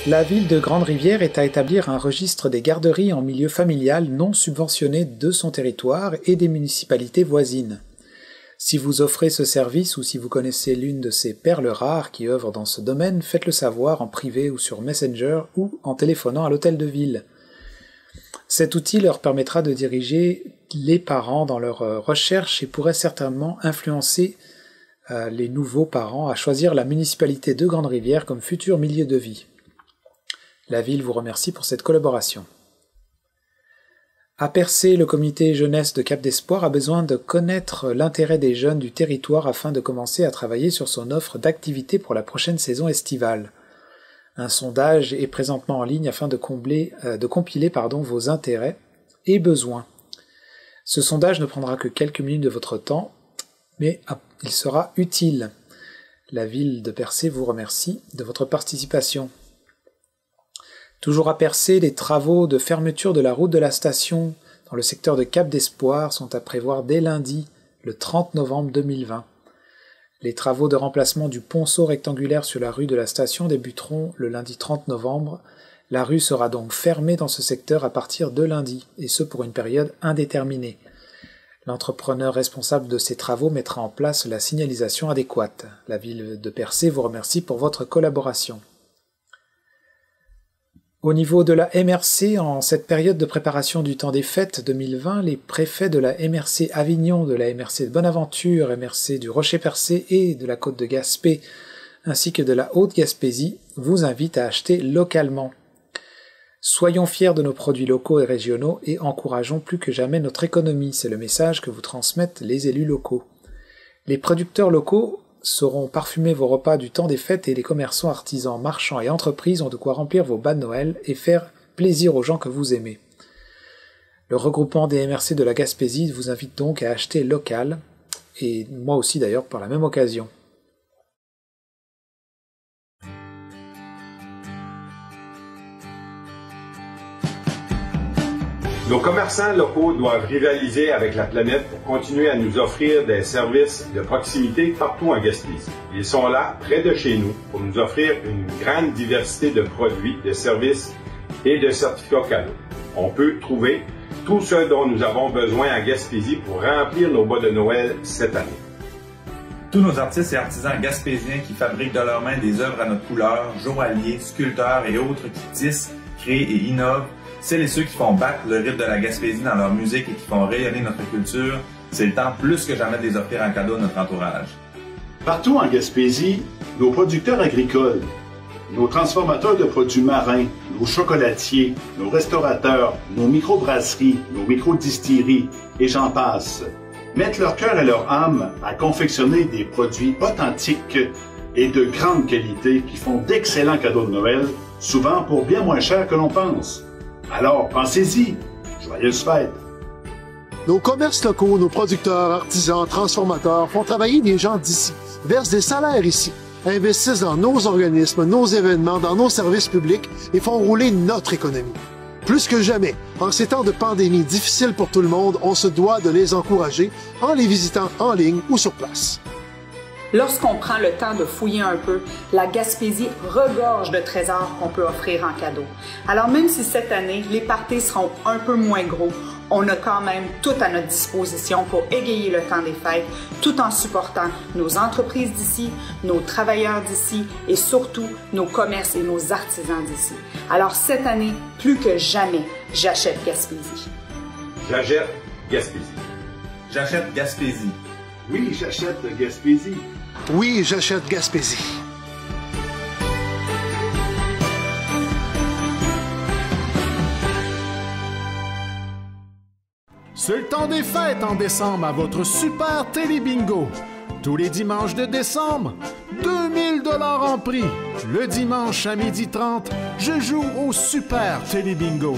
La ville de Grande-Rivière est à établir un registre des garderies en milieu familial non subventionnées de son territoire et des municipalités voisines. Si vous offrez ce service ou si vous connaissez l'une de ces perles rares qui œuvrent dans ce domaine, faites-le savoir en privé ou sur Messenger ou en téléphonant à l'hôtel de ville. Cet outil leur permettra de diriger les parents dans leurs recherches et pourrait certainement influencer les nouveaux parents à choisir la municipalité de Grande-Rivière comme futur milieu de vie. La ville vous remercie pour cette collaboration. À Percé, le comité jeunesse de Cap d'Espoir a besoin de connaître l'intérêt des jeunes du territoire afin de commencer à travailler sur son offre d'activités pour la prochaine saison estivale. Un sondage est présentement en ligne afin de compiler vos intérêts et besoins. Ce sondage ne prendra que quelques minutes de votre temps, mais il sera utile. La ville de Percé vous remercie de votre participation. Toujours à Percé, les travaux de fermeture de la route de la station dans le secteur de Cap d'Espoir sont à prévoir dès lundi, le 30 novembre 2020. Les travaux de remplacement du ponceau rectangulaire sur la rue de la station débuteront le lundi 30 novembre. La rue sera donc fermée dans ce secteur à partir de lundi, et ce pour une période indéterminée. L'entrepreneur responsable de ces travaux mettra en place la signalisation adéquate. La ville de Percé vous remercie pour votre collaboration. Au niveau de la MRC, en cette période de préparation du temps des fêtes 2020, les préfets de la MRC Avignon, de la MRC de Bonaventure, MRC du Rocher-Percé et de la Côte de Gaspé, ainsi que de la Haute-Gaspésie, vous invitent à acheter localement. Soyons fiers de nos produits locaux et régionaux et encourageons plus que jamais notre économie, c'est le message que vous transmettent les élus locaux. Les producteurs locaux sauront parfumer vos repas du temps des fêtes et les commerçants, artisans, marchands et entreprises ont de quoi remplir vos bas de Noël et faire plaisir aux gens que vous aimez. Le regroupement des MRC de la Gaspésie vous invite donc à acheter local, et moi aussi d'ailleurs par la même occasion. Nos commerçants locaux doivent rivaliser avec la planète pour continuer à nous offrir des services de proximité partout en Gaspésie. Ils sont là, près de chez nous, pour nous offrir une grande diversité de produits, de services et de certificats cadeaux. On peut trouver tout ce dont nous avons besoin à Gaspésie pour remplir nos bas de Noël cette année. Tous nos artistes et artisans gaspésiens qui fabriquent de leurs mains des œuvres à notre couleur, joailliers, sculpteurs et autres qui tissent, créent et innovent, celles et ceux qui font battre le rythme de la Gaspésie dans leur musique et qui font rayonner notre culture, c'est le temps plus que jamais de les offrir en cadeau à notre entourage. Partout en Gaspésie, nos producteurs agricoles, nos transformateurs de produits marins, nos chocolatiers, nos restaurateurs, nos microbrasseries, nos microdistilleries, et j'en passe, mettent leur cœur et leur âme à confectionner des produits authentiques et de grande qualité qui font d'excellents cadeaux de Noël, souvent pour bien moins cher que l'on pense. Alors, pensez-y! Joyeuses fêtes! Nos commerces locaux, nos producteurs, artisans, transformateurs font travailler des gens d'ici, versent des salaires ici, investissent dans nos organismes, nos événements, dans nos services publics et font rouler notre économie. Plus que jamais, en ces temps de pandémie difficiles pour tout le monde, on se doit de les encourager en les visitant en ligne ou sur place. Lorsqu'on prend le temps de fouiller un peu, la Gaspésie regorge de trésors qu'on peut offrir en cadeau. Alors même si cette année, les parties seront un peu moins gros, on a quand même tout à notre disposition pour égayer le temps des fêtes, tout en supportant nos entreprises d'ici, nos travailleurs d'ici et surtout nos commerces et nos artisans d'ici. Alors cette année, plus que jamais, j'achète Gaspésie. J'achète Gaspésie. J'achète Gaspésie. Oui, j'achète Gaspésie. Oui, j'achète Gaspésie. C'est le temps des fêtes en décembre à votre Super Télé Bingo. Tous les dimanches de décembre, 2000 $ en prix. Le dimanche à 12h30, je joue au Super Télé Bingo.